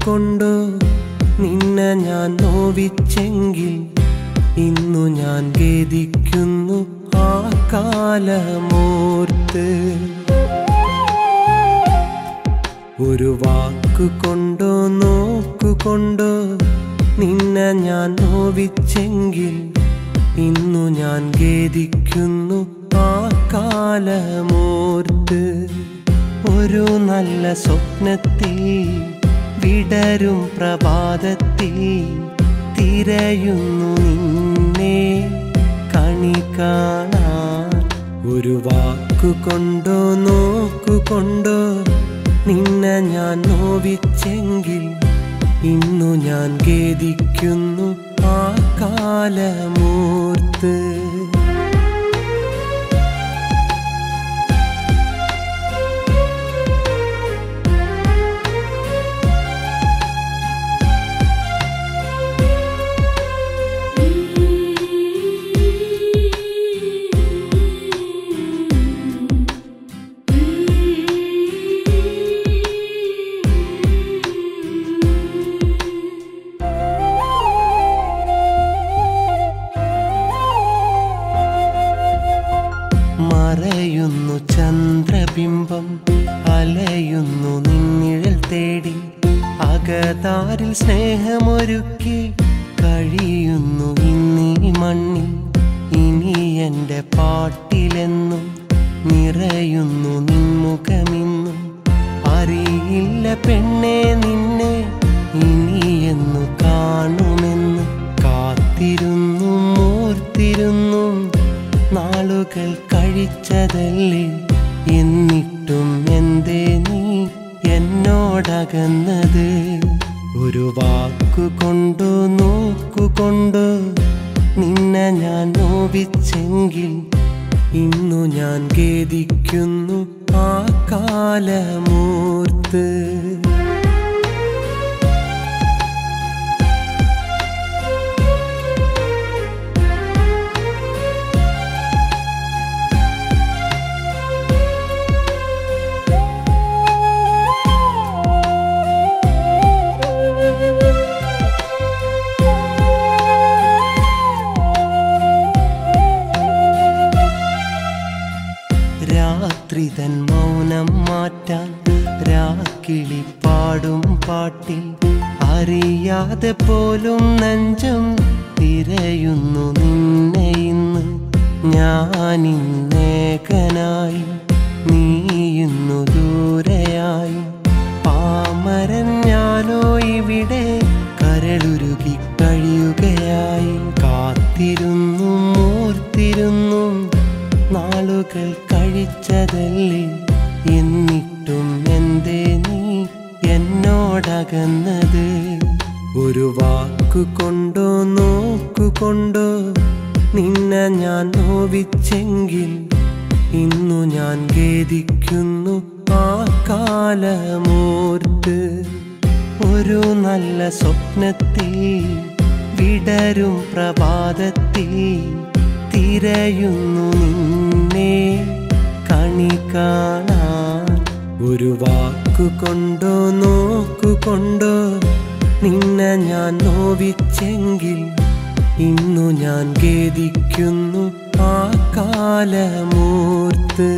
വാക്കുകൊണ്ടോ നിന്നെ ഞാൻ നോവിച്ചെങ്കിൽ ഇന്നു ഞാൻ ഖേദിക്കുന്നു ആ കാലമോർത്ത്. ഒരു വാക്കുകൊണ്ടോ നോക്കുകൊണ്ടോ നിന്നെ ഞാൻ നോവിച്ചെങ്കിൽ ഇന്നു ഞാൻ ഖേദിക്കുന്നു ആ കാലമോർത്ത്. ഒരു നല്ല സ്വപ്നത്തിൽ വിടരും പ്രഭാതത്തിൽ തിരയുന്നു നിന്നെ കണി കാണാൻ. ഒരു വാക്കുകൊണ്ടോ നോക്കുകൊണ്ടോ നിന്നെ ഞാൻ നോവിച്ചെങ്കിൽ ഇന്നു ഞാൻ ഖേദിക്കുന്നു ആ കാലമോർത്ത്. മറയുന്നു ചന്ദ്രബിംബം അലയുന്നു നിന്നിഴൽ തേടി അകതാരിൽ സ്നേഹമൊരുക്കി കഴിയുന്നു ഇന്നീ മണ്ണിൽ. ഇനി എൻ്റെ പാട്ടിലെന്നും നിറയുന്നു നിൻമുഖമിന്നും. അറിയില്ല പെണ്ണെ നിന്നെ ഇനിയെന്നു കാണുമെന്ന് കാത്തിരുന്നു മൂർത്തിരുന്നു നാളുകൾ കഴിച്ചതല്ലേ. എന്നിട്ടും എന്തേ നീ എന്നോടകന്നത്? ഒരു വാക്കുകൊണ്ടോ നോക്കുകൊണ്ടോ നിന്നെ ഞാൻ നോവിച്ചെങ്കിൽ ഇന്നു ഞാൻ ഖേദിക്കുന്നു ആ കാലമോർത്ത്. രാത്രിതൻ മൗനം മാറ്റാൻ രാക്കിളി പാടും പാട്ടിൽ അറിയാതെ പോലും നെഞ്ചം തിരയുന്നു നിന്നെ ഇന്ന്. ഞാനിന്നേകനായി നീ ഇന്നു ദൂരെയായി. പാമരൻ ഞാനോ ഇവിടെ കരളുരുകി കഴിയുകയായി. കാത്തിരുന്നു മൂർത്തിരുന്നു നാളുകൾ കഴിച്ചതല്ലേ. എന്നിട്ടും എന്തേ നീ എന്നോടകന്നത്? ഒരു വാക്കുകൊണ്ടോ നോക്കുകൊണ്ടോ നിന്നെ ഞാൻ നോവിച്ചെങ്കിൽ ഇന്നു ഞാൻ ഖേദിക്കുന്നു ആ കാലമോർത്ത്. ഒരു നല്ല സ്വപ്നത്തിൽ വിടരും പ്രഭാതത്തിൽ തിരയുന്നു നിന്നെ കണി കാണാൻ. ഒരു വാക്കുകൊണ്ടോ നോക്കുകൊണ്ടോ നിന്നെ ഞാൻ നോവിച്ചെങ്കിൽ ഇന്നു ഞാൻ ഖേദിക്കുന്നു ആ കാലമോർത്ത്.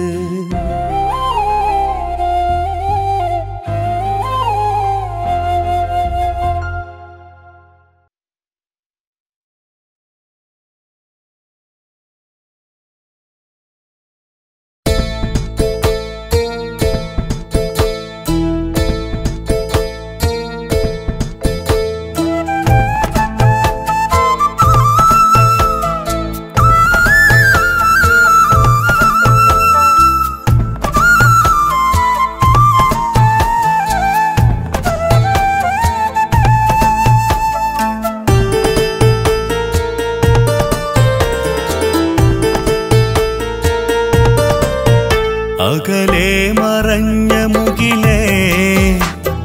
അകലെ മറഞ്ഞ മുകിലേ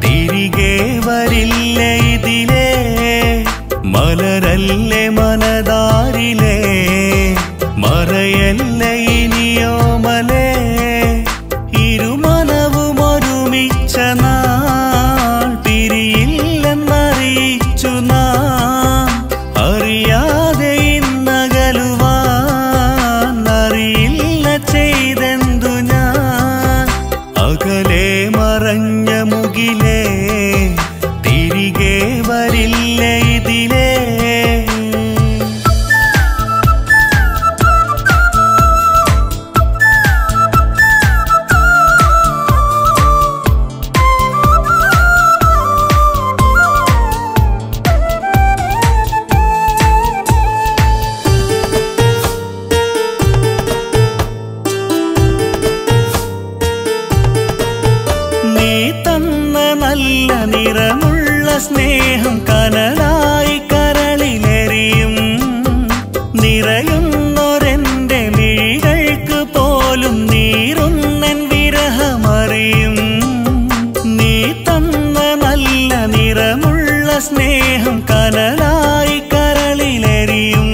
തിരികെ വരില്ലേ ഇതിലേ. മലരല്ലേ മനതാരിലേ മറയല്ലേ ഇനിയോമലേ. ഇരുമനവും ഒരുമിച്ച നാൾ പിരിയില്ല സ്നേഹം കനലായി കരളിലെറിയും. നിറയുന്നൊരെന്റെ മിഴികൾക്ക് പോലും നീറുന്നൻ വിരഹമറിയും. നീ തന്ന നല്ല നിറമുള്ള സ്നേഹം കനലായി കരളിലെറിയും.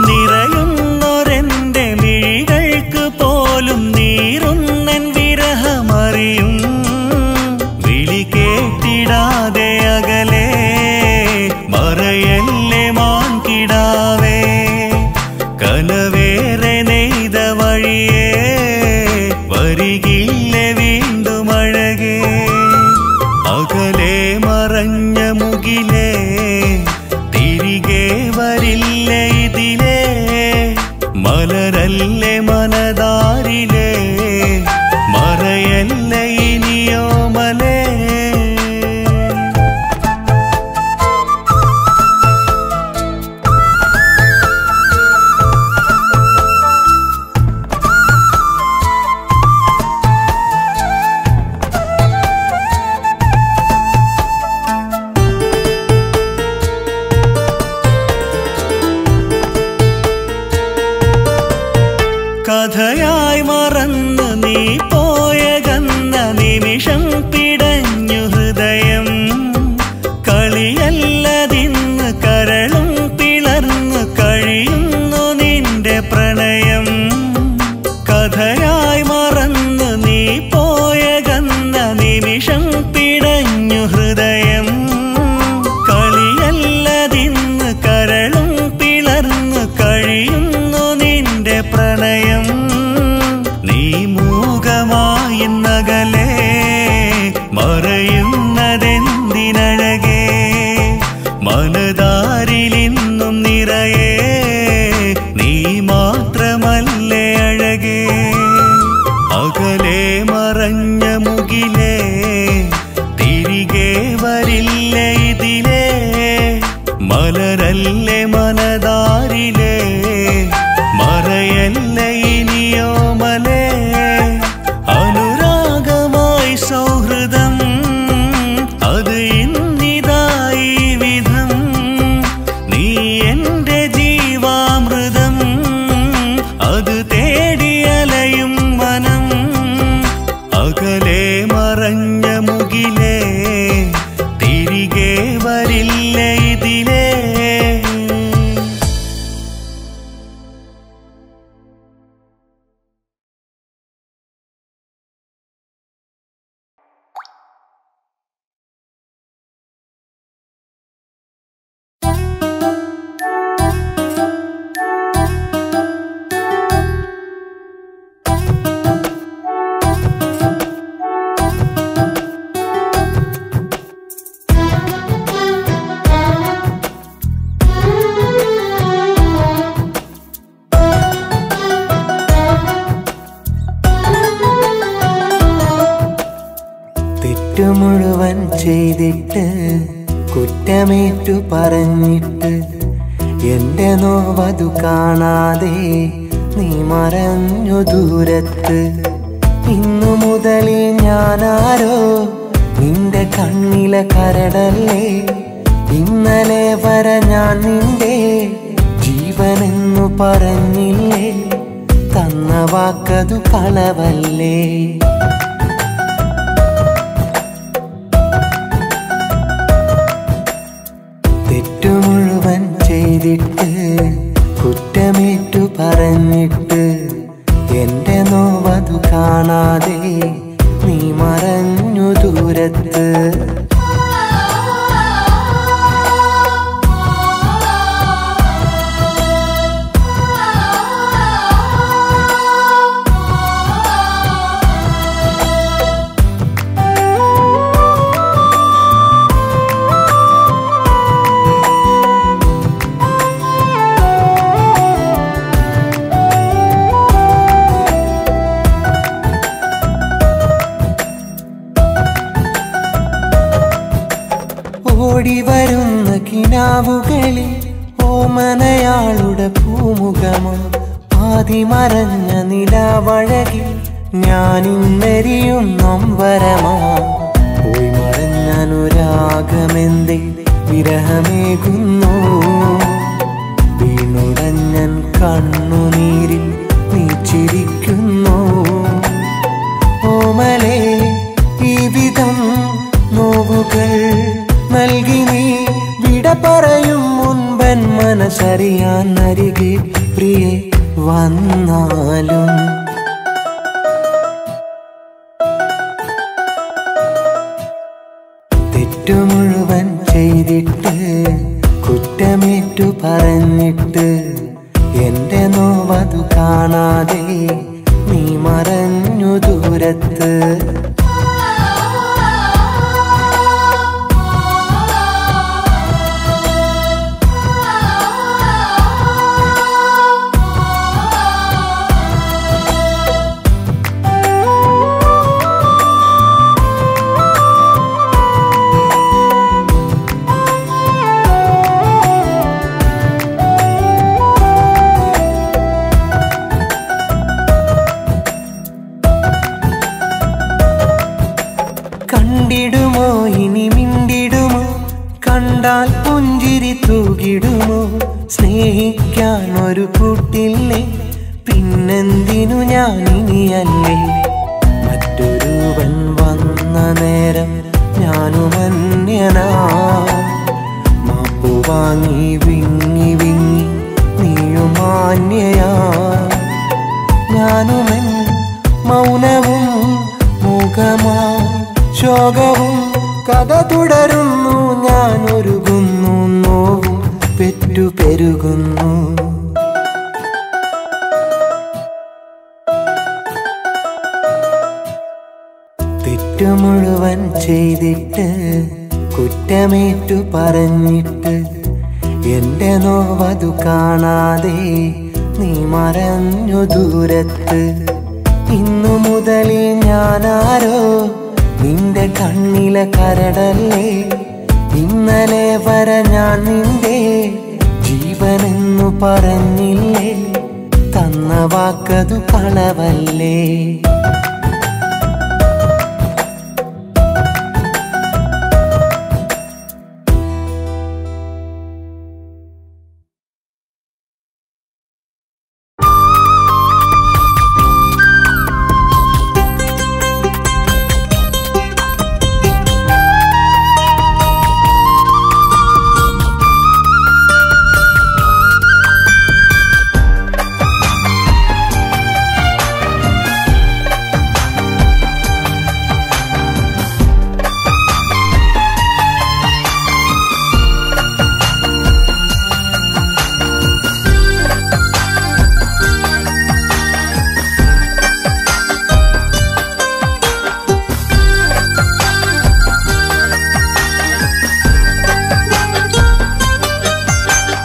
നിറയുന്നൊരെന്റെ മിഴികൾക്ക് പോലും നീറുന്നൻ വിരഹമറിയും. വിളി കേട്ടിടാതെ അകലെ മറയല്ലേ മാൻകിടാവേ. കനവേറെ നെയ്ത വഴിയേ വരികില്ലേ വീണ്ടും അഴകേ. അകലെ മറഞ്ഞ മുകിലേ തിരികെ വരില്ലേ ഇതിലേ. മലരല്ലേ മനതാരിലേ മറയല്ലേ ഇനിയോമലേ. കഥയായി മറന്ന് നീ പോയകന്ന നിമിഷം പിടഞ്ഞു ഹൃദയം. കളിയല്ലതിന്ന് കരളും പിളർന്നു കഴിയുന്നു നിന്റെ പ്രണയം. കഥയായി മറന്ന് നീ പോയകന്ന നിമിഷം പിടഞ്ഞു ഹൃദയം. കളിയല്ലതിന്ന് കരളും പിളർന്നു കഴിയുന്നു നിന്റെ പ്രണയം. നീ മൂകമായി നഗലേ മറയുന്നതെന്തിനഴകേ. മനതാരിലിന്നും നിറയേ നീ മാത്രമല്ലേ അഴകേ. അകലെ മറഞ്ഞ മുകിലേ തിരികെ വരില്ലേ ഇതിലേ. മലരല്ലേ മനതാരിലേ മറയല്ലേ ഇനിയോമലേ. അനുരാഗമായി സൗഹൃദം അത് ഇന്നിതായി വിധം. നീ എന്റെ ജീവാമൃതം അത് തേടിയലയും മനം. അകലെ മറഞ്ഞ മുകിലേ തിരികെ വരില്ലേ ഇതിലേ. മുഴുവൻ ചെയ്തിട്ട് കുറ്റമേറ്റു പറഞ്ഞിട്ട് എന്റെ നോവതു കാണാതെ നീ മറഞ്ഞു ദൂരത്ത്. ഇന്നു മുതലേ ഞാനാരോ നിന്റെ കണ്ണിലെ കരടല്ലേ. ഇന്നലെ വരെ ഞാൻ നിന്റെ ജീവനെന്നു പറഞ്ഞില്ലേ. തന്ന വാക്കതു കളവല്ലേ. തെറ്റു മുഴുവൻ ചെയ്തിട്ട് കുറ്റമേറ്റു പറഞ്ഞിട്ട് എന്റെ നോവതു കാണാതെ നീ മറഞ്ഞു ദൂരത്ത്. ഓടിവരുന്ന കിനാവുകളിൽ ഓമനയാളുടെ പൂമുഖമോ. ആദിമറഞ്ഞ നിലാവഴകിൽ ഞാനിന്നെരിയും നൊമ്പരമോ. പോയി മറഞ്ഞനുരാഗ വിരഹമേകുന്നു. വീണുടഞ്ഞൻ കണ്ണുനീരിൽ നീ ചിരിക്കുന്നു. ഓമലേ ഈ വിധം നോവുകൾ നൽകി നീ വിട പറയും മുൻപൻ മനസ്സറിയാൻ അരികെ പ്രിയേ വന്നാലും. തെറ്റു മുഴുവൻ ചെയ്തിട്ട് കുറ്റമേറ്റു പറഞ്ഞിട്ട് എന്റെ നോവതു കാണാതെ നീ മറഞ്ഞു ദൂരത്ത്. കണ്ടിടുമോ ഇനി മിണ്ടിടുമോ, കണ്ടാൽ പുഞ്ചിരി തൂകിടുമോ? സ്നേഹിക്കാൻ ഒരു കൂട്ടില്ലേ, പിന്നെന്തിനു ഞാൻ ഇനിയല്ലേ? മറ്റൊരുവൻ വന്ന നേരം ഞാനുമന്യനാ, മാപ്പു വാങ്ങി വിങ്ങി വിങ്ങി നീയുമാന്യയാ. ഞാനുമൻ മൗനവും മുഖമാ ശോകവും കഥ തുടരുന്നു. ഞാൻ ഒരുകുന്നു, നോവും പെറ്റു പെരുകുന്നു. തെറ്റു മുഴുവൻ ചെയ്തിട്ട് കുറ്റമേറ്റു പറഞ്ഞിട്ട് എന്റെ നോവതു കാണാതെ നീ മറഞ്ഞു ദൂരത്ത്. ഇന്നു മുതലേ ഞാനാരോ നിന്റെ കണ്ണിലെ കരടല്ലേ, ഇന്നലെ വരെ ഞാൻ നിന്റെ ജീവനെന്നു പറഞ്ഞില്ലേ, തന്ന വാക്കതു കളവല്ലേ.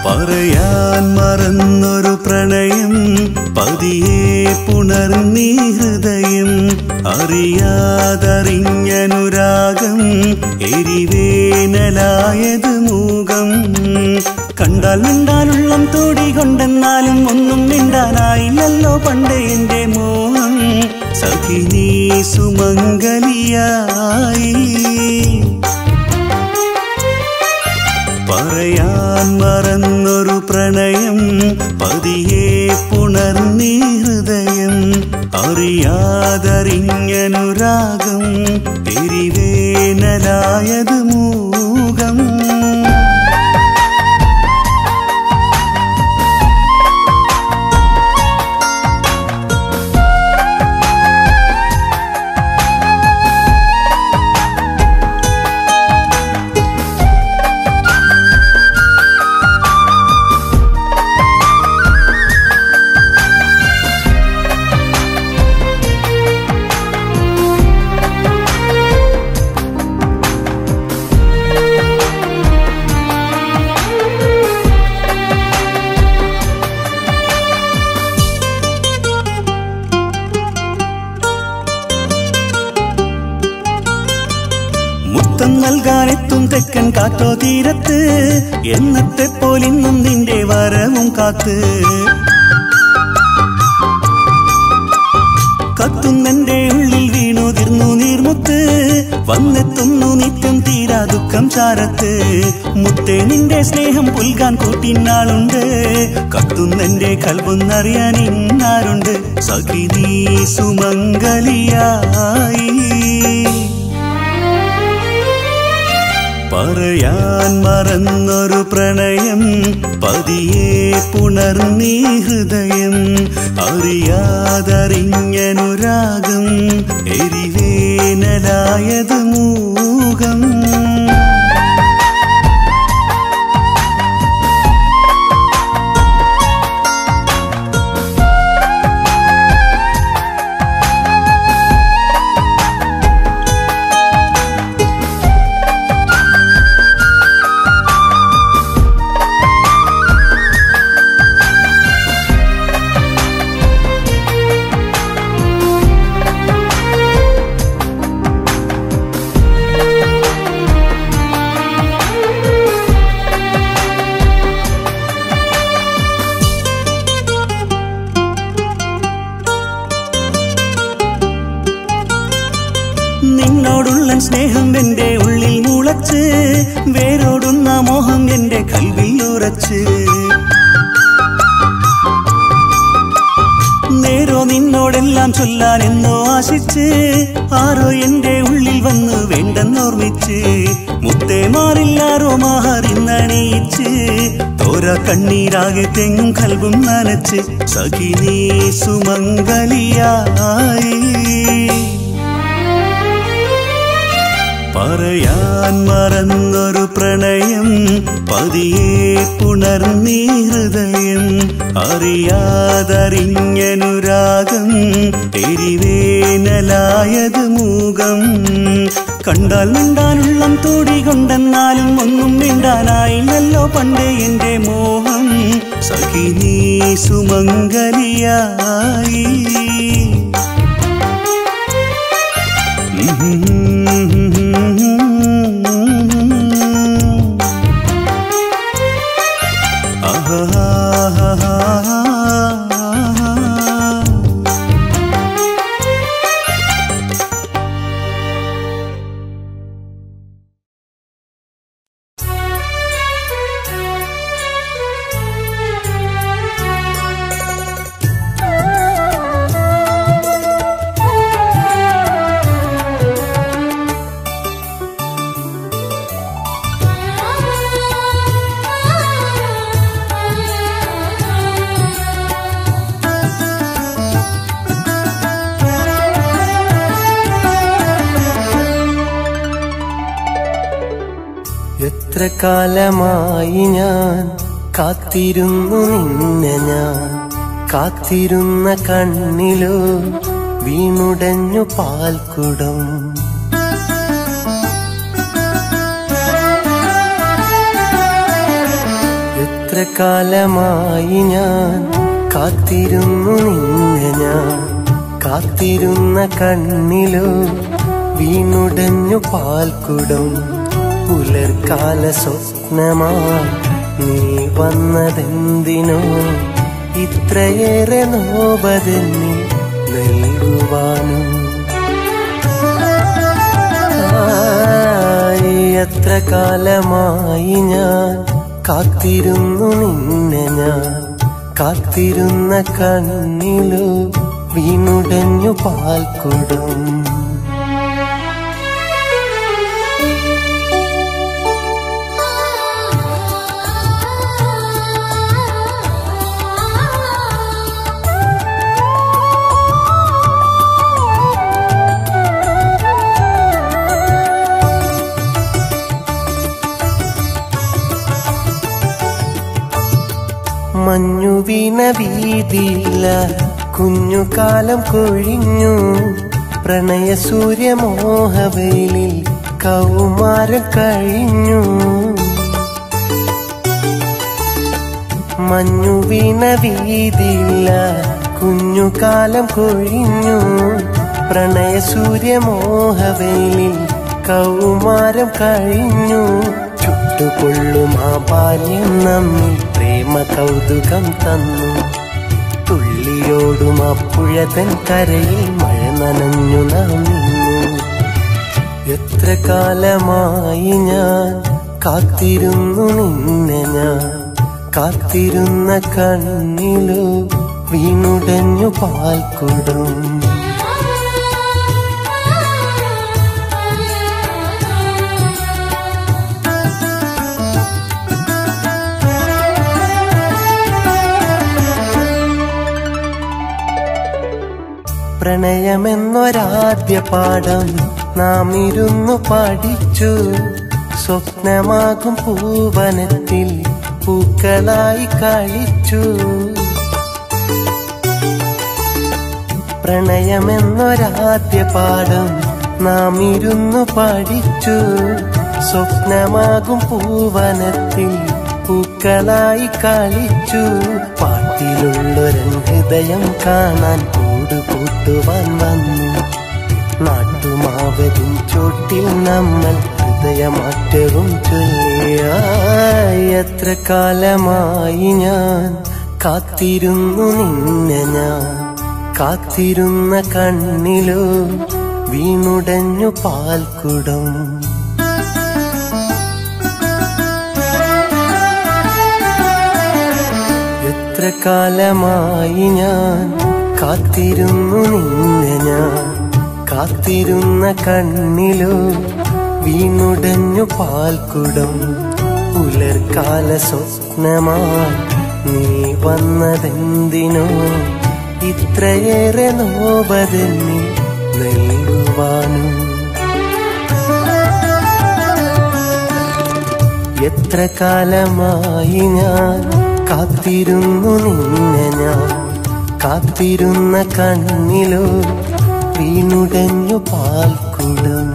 പറയാൻ മറന്നൊരു പ്രണയം പതിയെ പുണർന്നീ ഹൃദയം. അറിയാതറിഞ്ഞനുരാഗം എരിവേനലായത് മൂകം. കണ്ടാൽ മിണ്ടാലുള്ളം തോടികൊണ്ടെന്നാലും ഒന്നും മിണ്ടാനായില്ലല്ലോ പണ്ടേ എന്റെ മോഹം. സഖിനീ സുമംഗലിയായി പറയാൻ മറന്നൊരു പ്രണയം പതിയെ പുണർന്നീ ഹൃദയം. അറിയാതറിഞ്ഞനുരാഗം എരിവേനലായത് മൂകം. മുത്തം നൽകാനെത്തും തെക്കൻ കാറ്റോ തീരത്ത്, എന്നത്തെ പോലിന്നും നിന്റെ വരവും കാത്ത്. കത്തുന്നെന്റെ ഉള്ളിൽ വീണു ഉതിർന്നു നീർമുത്ത് വന്നെത്തുന്നു നിത്യം തീരാ ദുഃഖം ചാരത്ത് മുത്തേ നിന്റെ സ്നേഹം പുൽകാൻ കൂട്ടിനാളുണ്ട് കത്തുന്നെന്റെ കൽബൊന്നറിയാൻ ഇന്നാരുണ്ട് സഖി നീ സുമംഗലിയായി പറയാൻ മറന്നൊരു പ്രണയം പതിയെ പുണർന്നീ ഹൃദയം അറിയാതറിഞ്ഞനുരാഗം എരിവേനലായത് മൂകം നിന്നോടുള്ള സ്നേഹം എന്റെ ഉള്ളിൽ മുളച്ച് വേരോടുന്ന മോഹം എന്റെ കൽവിൽ ഉറച്ച് നേരോ നിന്നോടെല്ലാം ചൊല്ലാൻ എന്നോ ആശിച്ച് ആരോ എന്റെ ഉള്ളിൽ വന്ന് വേണ്ടെന്നോർമ്മിച്ച് മുത്തേ മാറില്ലാരോ മാറിന്നണിയിച്ച് തോര കണ്ണീരാകെ തെങ്ങും കൽബും നനച്ച് സഖി നീ സുമംഗലിയായി പറയാൻ മറന്നൊരു പ്രണയം പതിയെ പുണർന്നീ ഹൃദയം അറിയാതറിഞ്ഞനുരാഗം എരിവേനലായത് മൂകം കണ്ടാൽ മിണ്ടാനുള്ളം തോടികൊണ്ടെന്നാലും ഒന്നും മിണ്ടാനായില്ലല്ലോ പണ്ടേ എന്റെ മോഹം സഖി നീ സുമംഗലിയായി എത്ര കാലമായി ഞാൻ കാത്തിരുന്നു നിന്നെ ഞാൻ കാത്തിരുന്ന കണ്ണിലോ വീണുടഞ്ഞു പാൽക്കുടം എത്ര കാലമായി ഞാൻ കാത്തിരുന്നു നിന്നെ ഞാൻ കാത്തിരുന്ന കണ്ണിലോ വീണുടഞ്ഞു പാൽക്കുടം പുലർക്കാല സ്വപ്നമായി നീ വന്നതെന്തിനോ ഇത്രയേറെ നോവതെന്നിൽ നൽകുവാനും എത്ര കാലമായി ഞാൻ കാത്തിരുന്നു നിന്നെ ഞാൻ കാത്തിരുന്ന കണ്ണിലോ വീണുടഞ്ഞു പാൽക്കുടം മഞ്ഞു വീണ വീതിയില്ല കുഞ്ഞുകാലം കൊഴിഞ്ഞു പ്രണയ സൂര്യമോഹവെയിലിൽ കൗമാരം കഴിഞ്ഞു മഞ്ഞു വീണ വീതിയില്ല കുഞ്ഞുകാലം കൊഴിഞ്ഞു പ്രണയ സൂര്യമോഹവെയിലിൽ കൗമാരം കഴിഞ്ഞു ചുട്ടുകൊള്ളും ആ ബാല്യം നമ്മിൽ പ്രേമ കൗതുകം തന്നു തുള്ളിയോടും ആ പുഴതൻ കരയിൽ മഴ നനഞ്ഞു നാം നിന്നു എത്ര കാലമായി ഞാൻ കാത്തിരുന്നു നിന്നെ, ഞാൻ കാത്തിരുന്ന കണ്ണിലു വീണുടഞ്ഞു പാൽക്കുടം. പ്രണയമെന്നൊരാദ്യ പാഠം നാം ഇരുന്നു പഠിച്ചു. സ്വപ്നമാകും പൂവനത്തിൽ പൂക്കളായി കളിച്ചു. പ്രണയമെന്നൊരാദ്യ പാഠം നാം ഇരുന്നു പഠിച്ചു. സ്വപ്നമാകും പൂവനത്തിൽ പൂക്കളായി കളിച്ചു. പാട്ടിലുള്ളൊരു ഹൃദയം കാണാൻ കൂട്ടുവാൻ വന്നു. നാട്ടുമാവതിൻ ചോട്ടിൽ നമ്മൾ ഹൃദയമാറ്റവും ചൊല്ലിയ. എത്ര കാലമായി ഞാൻ കാത്തിരുന്നു നിന്നെ, ഞാൻ കാത്തിരുന്ന കണ്ണിലോ വീണുടഞ്ഞു പാൽക്കുടം. എത്ര കാലമായി ഞാൻ കാത്തിരുന്നു നിന്നെ, ഞാൻ കാത്തിരുന്ന കണ്ണിലോ വീണുടഞ്ഞു പാൽക്കുടം. പുലർക്കാല സ്വപ്നമായി നീ വന്നതെന്തിനോ, ഇത്രയേറെ നോവതെന്നി നൽകുവാനും. എത്ര കാലമായി ഞാൻ കാത്തിരുന്നു നിന്നെ, ഞാൻ കാത്തിരുന്ന കണ്ണിലോ വീണുടഞ്ഞു പാൽക്കുടം.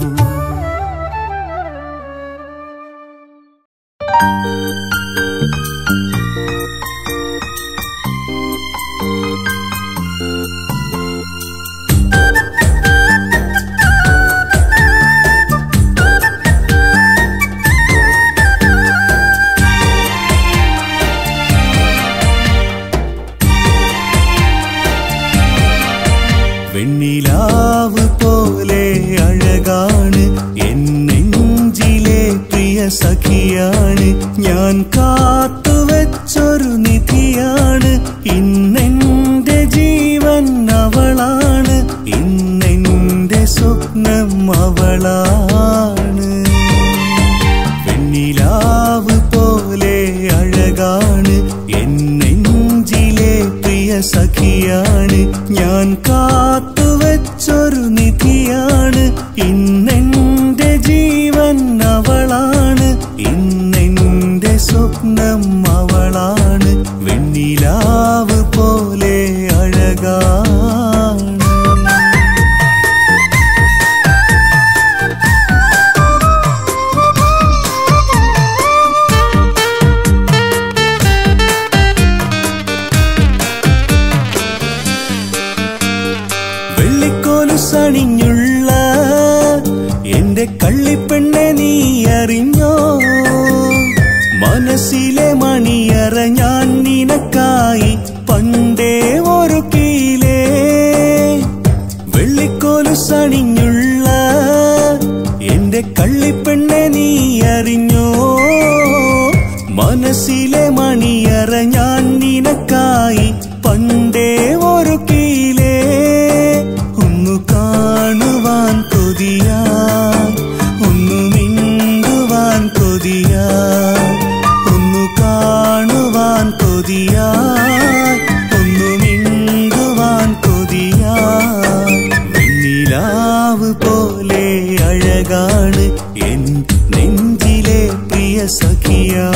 വെണ്ണിലാവ് പോലെ അഴകാണ് എൻ നെഞ്ചിലെ പ്രിയ സഖിയാണ്. ഞാൻ കാത്തുവച്ചൊരു നിധിയാണ്. ഇന്നെന്റെ ജീവൻ അവളാണ്, ഇന്നെന്റെ സ്വപ്നം അവളാണ്. വെണ്ണിലാവ് പോലെ അഴകാണ് എൻ നെഞ്ചിലെ പ്രിയ സഖിയാണ്. ഞാൻ കാത്തുവച്ചൊരു നിധിയാണ്. ഇന്നെന്റെ ജീവൻ അവളാണ്, ഇന്നെന്റെ സ്വപ്നം അവളാണ്. വെണ്ണിലാവ് പോലെ അഴകാണ്. സണിഞ്ഞുള്ള എന്റെ കള്ളിപ്പെണ്ണെ നീ അറിഞ്ഞോ, മനസ്സിലെ മണിയറ ഞാൻ നിനക്കായി പണ്ടേ ഒരുക്കിയിലേ. വെള്ളിക്കോലു സണിഞ്ഞുള്ള എന്റെ കള്ളിപ്പെണ്ണെ നീ അറിഞ്ഞോ, മനസ്സിലെ മണിയറ ഞാൻ നിനക്കായി പണ്ടേ ഒരുക്കിയിലേ. ഒന്നു കാണുവാൻ കൊതിയാൻ, ഒന്നു മിണ്ടുവാൻ കൊതിയാൻ, ഒന്നു കാണുവാൻ കൊതിയാൻ, ഒന്നു മിണ്ടുവാൻ കൊതിയാൻ. വെണ്ണിലാവ് പോലെ അഴകാണ് എൻ നെഞ്ചിലെ പ്രിയ സഖിയാ.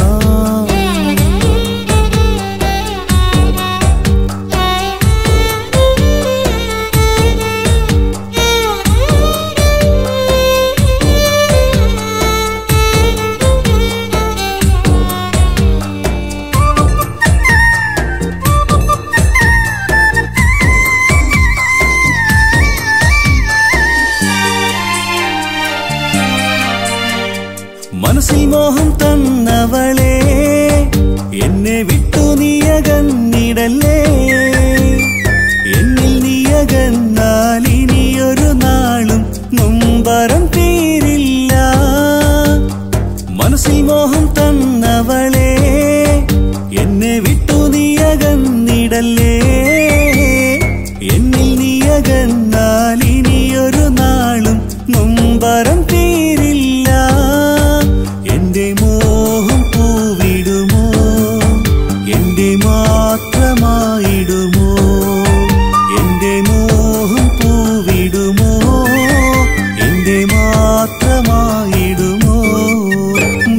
മനസ്സിൽ മോഹം തന്നവളെ മനസ്സിൽ മോഹം തന്നവളെ എന്നെ വിട്ടു നീയകന്നിടല്ലേ. എന്നിൽ നീയകന്നാൽ ഇനിയൊരു നാളും നൊമ്പരം തീരില്ല. എന്റെ മോഹം പൂവിടുമോ, എന്റെ മാത്രമായിടുമോ? എന്റെ മോഹം പൂവിടുമോ, എന്റെ മാത്രമായിടുമോ?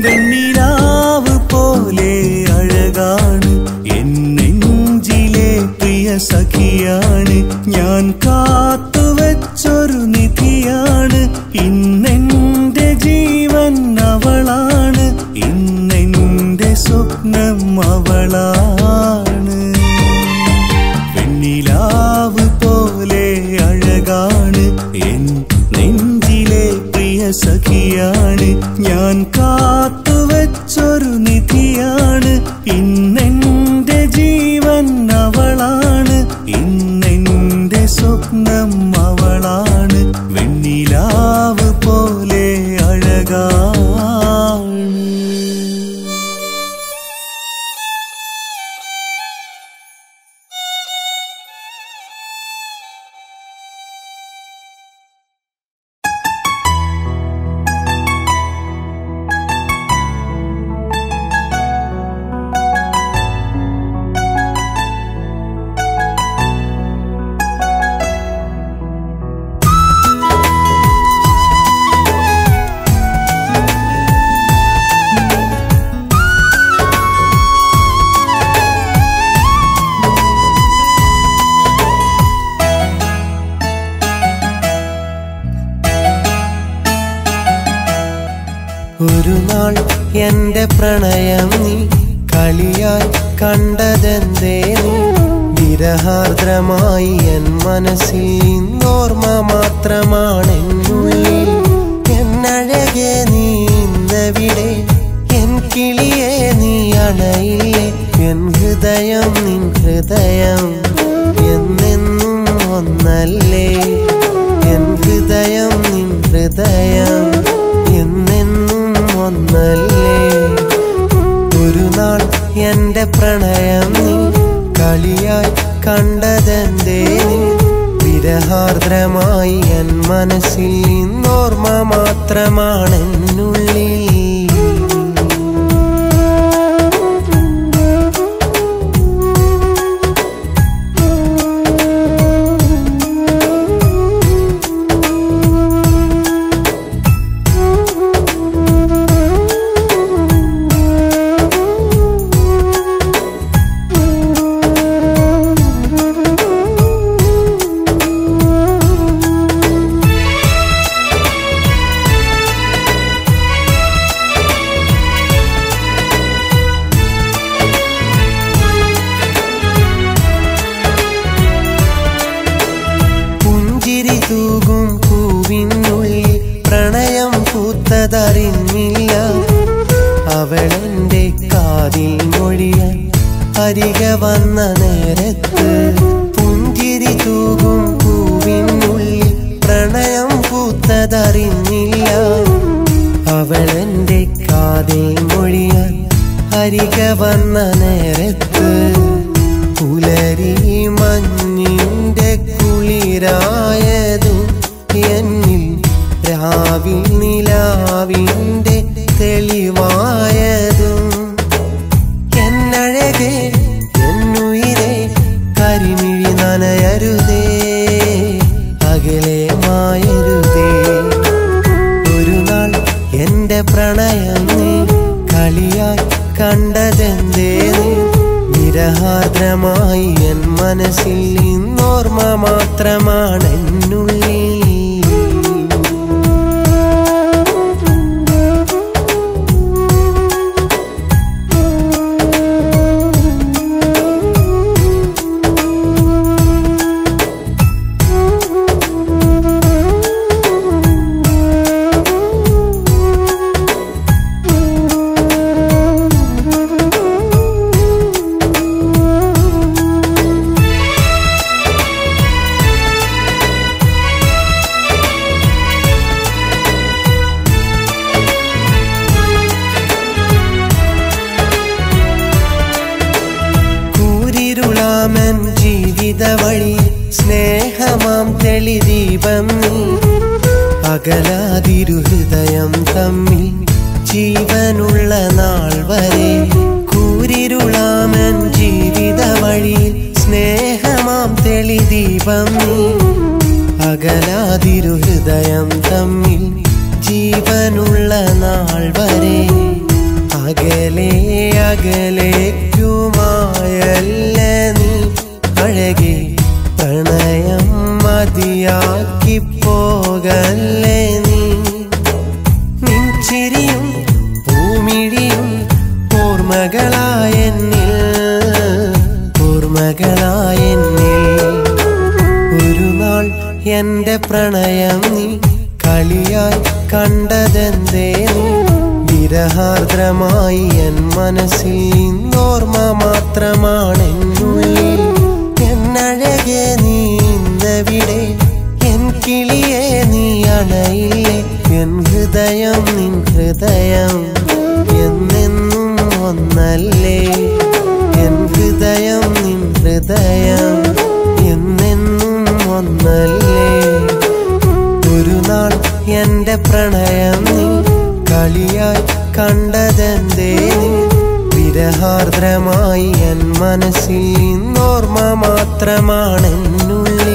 വെണ്ണിലാവ് പോലെ അഴകാണ് എൻ നെഞ്ചിലെ പ്രിയ സഖിയാണ്. ഞാൻ കാത്തുവച്ചൊരു നിധിയാണ്. ഇന്നെന്റെ ജീവൻ അവളാണ്, ഇന്നെന്റെ സ്വപ്നം അവളാണ്. വെണ്ണിലാവ് പോലെ അഴകാണ് എൻ നെഞ്ചിലെ പ്രിയ സഖിയാണ്. ഞാൻ കാത്തുവച്ചൊരു നിധിയാണ്. ഇന്നെന്റെ ജീവൻ അവളാണ്, ഇന്നെന്റെ സ്വപ്നം അവളാണ്. വെണ്ണിലാവ് പോലെ അഴകാണ്. ഒരു നാൾ എന്റെ പ്രണയം നീ കളിയായി കണ്ടതെന്തേ? നീ വിരഹാർദ്രമായി എൻ മനസ്സിൽ ഓർമ്മ മാത്രമാണെന്നുള്ളിൽ. എന്നഴകെ നീ ഇന്നവിടെ, എൻ കിളിയെ നീ അണയില്ലേ? എൻ ഹൃദയം നിൻ ഹൃദയം എന്നെന്നും ഒന്നല്ലേ? എൻ ഹൃദയം നിൻ ഹൃദയം എന്നെന്നും ഒന്നല്ലേ? ഒരു നാൾ എന്റെ പ്രണയം നീ കളിയായി കണ്ടതെന്തേ? നീ വിരഹാർദ്രമായി എൻ മനസ്സിൽ ഓർമ്മ മാത്രമാണെന്നുള്ളിൽ. തൂകും പൂവിനുള്ളിൽ പ്രണയം പൂത്തതറിഞ്ഞില്ല. അവളെന്റെ കാതിൽ മൊഴിയാൻ അരികെ വന്ന നേരത്ത്, പുഞ്ചിരി തൂകും പൂവിനുള്ളിൽ പ്രണയം പൂത്തതറിഞ്ഞില്ല. അവളെന്റെ കാതിൽ മൊഴിയാൻ അരികെ വന്ന നേരത്ത്, പുലരി മഞ്ഞിന്റെ കുളിരായതു എന്നിൽ രാവിൽ നിലാവിന്റെ തെളിവായതും. എന്നഴകെ എന്നുയിരെ കരിമിഴി നനയരുതേ, അകലെ മായരുതേ. ഒരു നാൾ എന്റെ പ്രണയം നീ കളിയായി കണ്ടതെന്തേ? വിരഹാർദ്രമായി എൻ മനസ്സിൽ ഇന്നോർമ്മ മാത്രമാണെന്നുള്ളിൽ. വഴി സ്നേഹമാം തെളിദീപം നീ അകലാതിരു ഹൃദയം തമ്മിൽ ജീവനുള്ള നാൾ വരെ കൂരിരുളാമൻ ജീവിത വഴി സ്നേഹമാം തെളിദീപം നീ അകലാതിരു ഹൃദയം തമ്മിൽ ജീവനുള്ള നാൾ വരെ അകലെ അകലേക്കുമായല്ല നീ അഴകെ പ്രണയം മതിയാക്കി പോകല്ലേ നീ നിൻ ചിരിയും പൂമിഴിയും ഓർമ്മകളായെന്നിൽ ഒരു നാൾ എന്റെ പ്രണയം നീ കളിയായി കണ്ടതെന്തേ നീ വിരഹാർദ്രമായി എൻ മനസ്സിൽ ഇന്നോർമ്മ മാത്രമാണെന്നുള്ളിൽ എന്നഴകെ നീ ഇന്നവിടെ എൻ കിളിയെ നീ അണയില്ലേ എൻ ഹൃദയം നിൻ ഹൃദയം എന്നെന്നും ഒന്നല്ലേ എൻ ഹൃദയം നിൻ ഹൃദയം എന്നെന്നും ഒന്നല്ലേ ഒരു നാൾ എന്റെ പ്രണയം നീ കളിയായി കണ്ടതെന്തേ നീ വിരഹാർദ്രമായി എൻ മനസ്സിൽ ഇന്നോർമ്മ മാത്രമാണെന്നുള്ളിൽ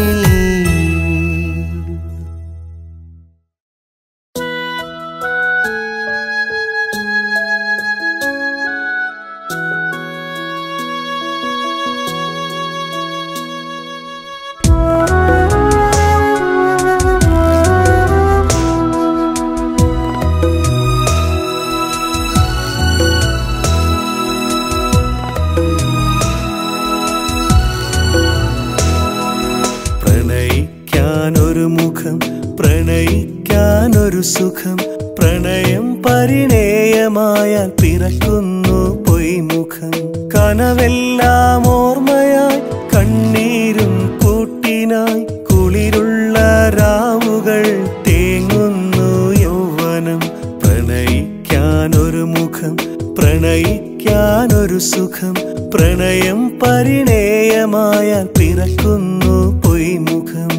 പ്രണയിക്കാനൊരു സുഖം പ്രണയം പരിണയമായാൽ പിറക്കുന്നു പൊയ്മുഖം കനവെല്ലാം ഓർമ്മയായി കണ്ണീരും കൂട്ടിനായി കുളിരുള്ള രാവുകൾ തേങ്ങുന്നു യൗവനം പ്രണയിക്കാനൊരു മുഖം പ്രണയിക്കാനൊരു സുഖം പ്രണയം പരിണയമായാൽ പിറക്കുന്നു പൊയ്മുഖം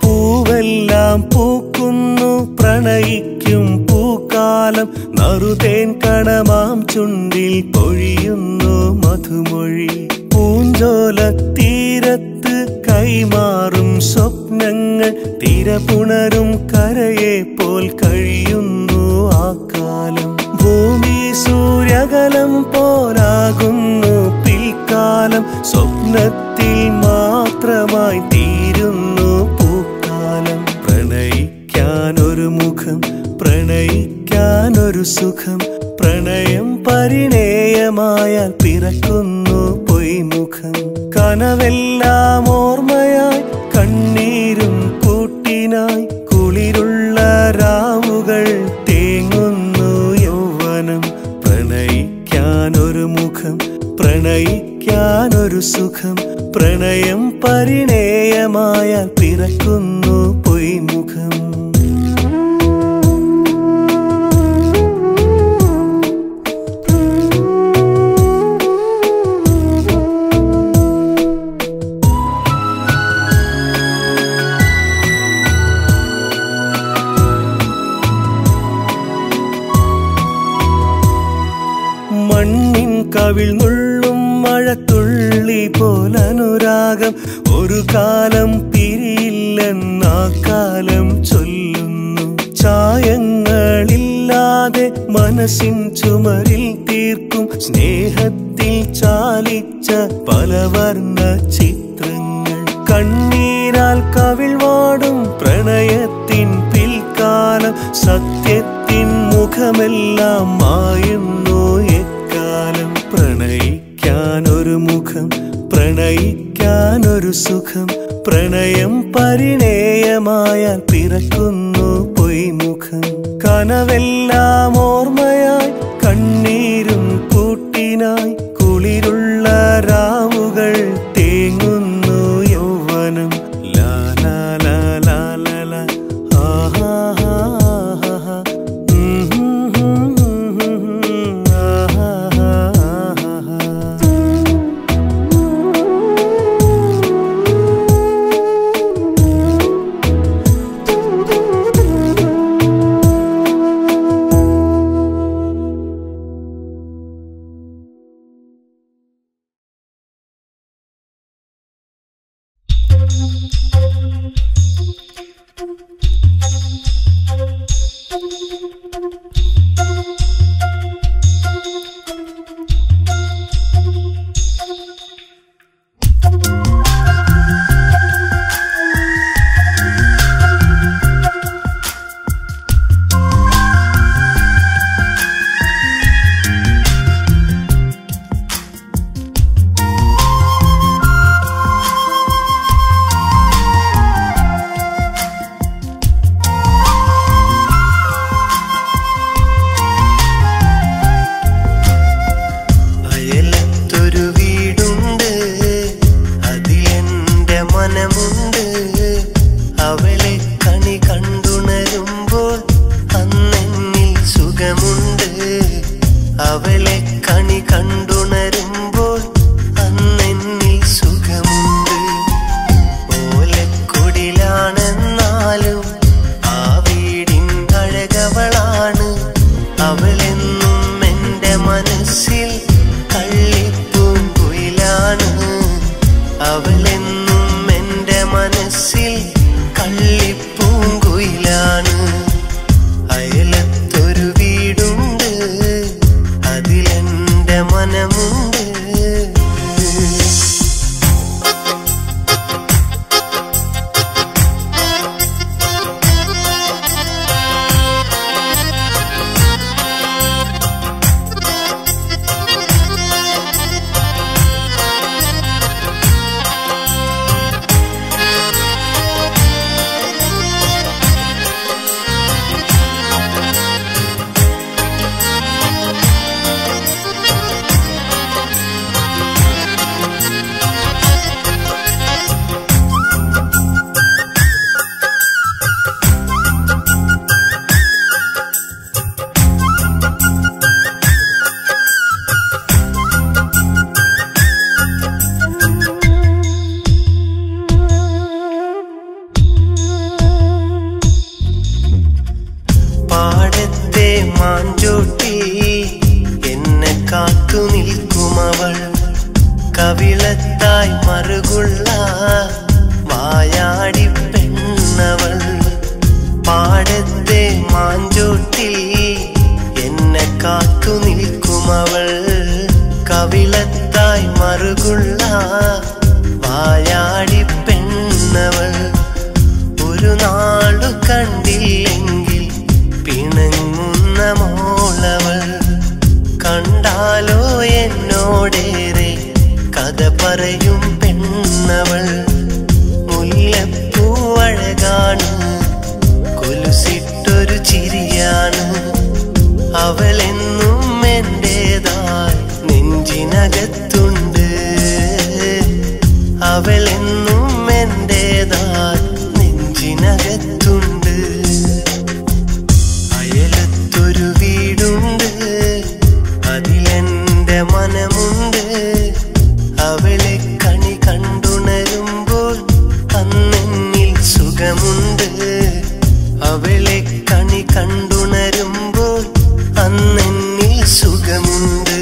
പൂവെല്ലാം പൂക്കുന്നു പ്രണയിക്കും പൂക്കാലം നറുതേൻ കണമാം ചുണ്ടിൽ പൊഴിയുന്നു മധുമൊഴി പൂഞ്ചോല തീരത്ത് കൈമാറും സ്വപ്നങ്ങൾ തിരപുണരും കരയെ പോൽ കഴിയുന്നു ആ കാലം ഭൂമി സൂര്യകലം പോലാകുന്നു പിൽക്കാലം സ്വപ്നത്തിൽ മാത്രമായി തീരുന്നു പൂക്കാലം പ്രണയിക്കാനൊരു മുഖം പ്രണയിക്കാനൊരു സുഖം പ്രണയം പരിണയമായാൽ പിറക്കുന്നു പൊയ്മുഖം കനവെല്ലാം ഓർമ്മയായി കണ്ണീരും കൂട്ടിനായി കുളിരുള്ള രാവുകൾ തേങ്ങുന്നു യൗവനം പ്രണയിക്കാനൊരു മുഖം പ്രണയിക്കാനൊരു സുഖം പ്രണയം പരിണയമായാൽ പിറക്കുന്നു പൊയ്മുഖം മണ്ണിൻ കവിൾ നുള്ളും മഴത്തുള്ളി പോലനുരാഗം ഒരു കാലം പിരിയില്ലെന്നാ കാലം ചൊല്ലുന്നു ചായങ്ങളില്ലാതെ മനസ്സിൻ ചുമരിൽ തീർക്കും സ്നേഹത്തിൽ ചാലിച്ച പലവർണ്ണ ചിത്രങ്ങൾ കണ്ണീരാൽ കവിൾ വാടും പ്രണയത്തിൻ പിൽക്കാലം സത്യത്തിൻ മുഖമെല്ലാം മായുന്നു എക്കാലം പ്രണയിക്കാനൊരു മുഖം പ്രണയിക്കാനൊരു സുഖം പ്രണയം പരിണയമായാൽ പിറക്കുന്നു പൊയ്മുഖം കനവെല്ലാം ഓർമ്മയായി കണ്ണീരും കാറ്റിനായി കുളിരുള്ള രാവുകൾ തേങ്ങുന്നു യൗവനം ലാലാ ലാലാ ലാലാ ആഹാ ആഹാ കവിളത്തായി മറുകുള്ള വായാടി പെണ്ണവൾ പാടത്തെ മാഞ്ചോട്ടിൽ എന്നെ കാത്തു നിൽക്കുമവൾ കവിളത്തായി മറുകുള്ള വായാടി പെണ്ണവൾ ഒരു നാളു കണ്ടില്ലെങ്കിൽ പിണങ്ങുന്ന മോളവൾ കണ്ടാലോ എന്നോടേറെ കഥ പറയും പെണ്ണവൾ മുല്ലപ്പൂവഴകാണ് കൊലുസിട്ടൊരു ചിരിയാണ് അവളെന്നും എന്റേതായി നെഞ്ചിനകത്തുണ്ട് അവളെന്നും എന്റേതായി നെഞ്ചിനകത്തുണ്ട് അയലത്തൊരു വീടുണ്ട് അതിലെന്റെ മനമുണ്ട് അവളെ കണി കണ്ടുണരുമ്പോൾ അന്നെന്നിൽ സുഖമുണ്ട് അവളെ കണി കണ്ടുണരുമ്പോൾ അന്നെന്നിൽ സുഖമുണ്ട്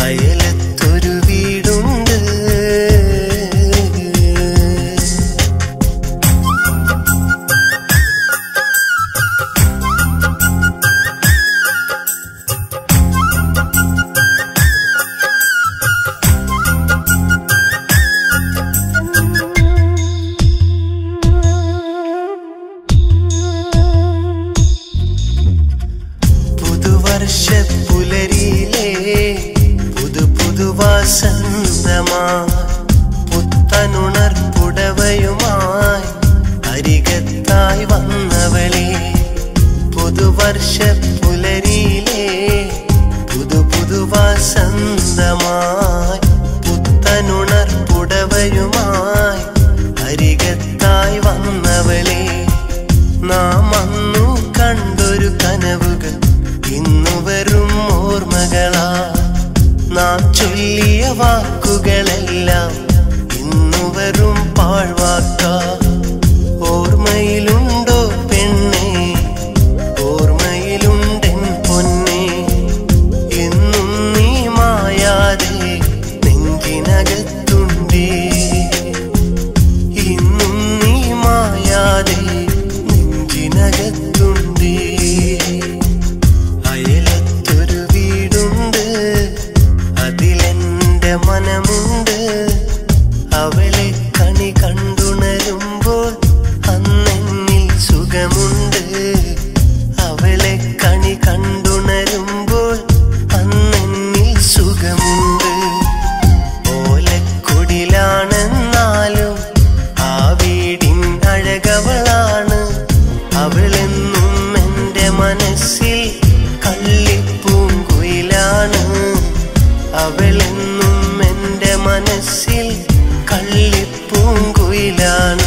അയലത്തൊരു വീടുണ്ട് പുലരിയിലെ പുതുവാസന്തമാ പുത്തനുണർപ്പുടവയുമായി അരികത്തായി വന്നവളെ പുതുവർഷ പുലരിയിലെ പുതുവാസന്തമാ വസന്തമായി പുത്തനുണർപ്പുടവയുമായി അരികത്തായി വന്നവളെ നാം അന്നു കണ്ടൊരു കനവുകൾ ഇന്നു വെറും ഓർമ്മകളാ നാം ചൊല്ലിയ വാക്കുകളെല്ലാം ഇന്നു വെറും പാഴ്വാക്കാ ഓർമ്മയിലുണ്ടോ പെണ്ണേ ഓർമ്മയിലുണ്ടെൻ പൊന്നേ എന്നും നീ മായാതെ നെഞ്ചിനകത്തുണ്ടേ ഇന്നും നീ മായാതെ നെഞ്ചിനകത്തുണ്ടേ അയലത്തൊരു വീടുണ്ട് അതിലെന്റെ മനമുണ്ട് അവളെ കണി കണ്ടുണരുമ്പോൾ അന്നെന്നിൽ സുഖമുണ്ട് അവളെ കണി കണ്ടുണരുമ്പോൾ അന്നെന്നിൽ സുഖമുണ്ട് ഓലക്കുടിലാണെന്നാലും ആ വീടിൻ അഴകവളാണ് അവളെന്നും എൻ്റെ മനസ്സിൽ കള്ളിപ്പൂങ്കുയിലാണ് അവളെന്നും എൻ്റെ മനസ്സിൽ കള്ളിപ്പൂങ്കുയിലാണ്